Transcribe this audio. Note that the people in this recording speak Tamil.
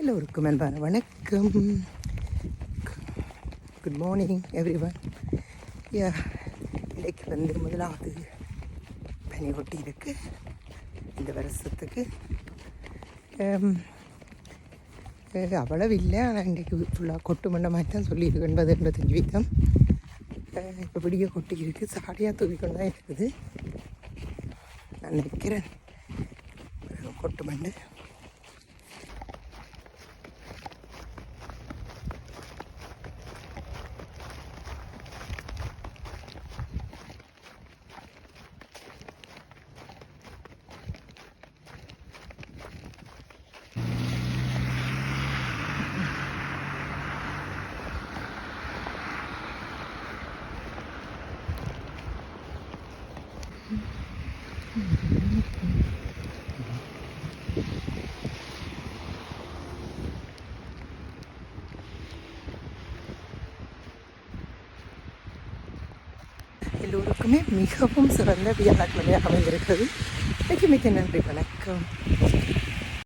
எல்லோருக்கும் அன்பான வணக்கம். Good morning everyone. இன்றைக்கு முதலாவது பனி ஒட்டி இருக்கு இந்த வருஷத்துக்கு. அவ்வளவு இல்லை, ஆனால் இன்றைக்கு ஃபுல்லாக கொட்டு மண்ட மாதிரி தான் சொல்லியிருக்கு. 80-85 இப்போ விடிய கொட்டி இருக்குது. சாடியாக தூவிக்கொண்டு தான் இருக்குது. நான் நினைக்கிறேன் கொட்டு மண்டு. எல்லோருக்குமே மிகவும் சிறந்த வியாழக்கிழமையாக அமைந்திருக்கிறது. மிக மிக நன்றி, வணக்கம்.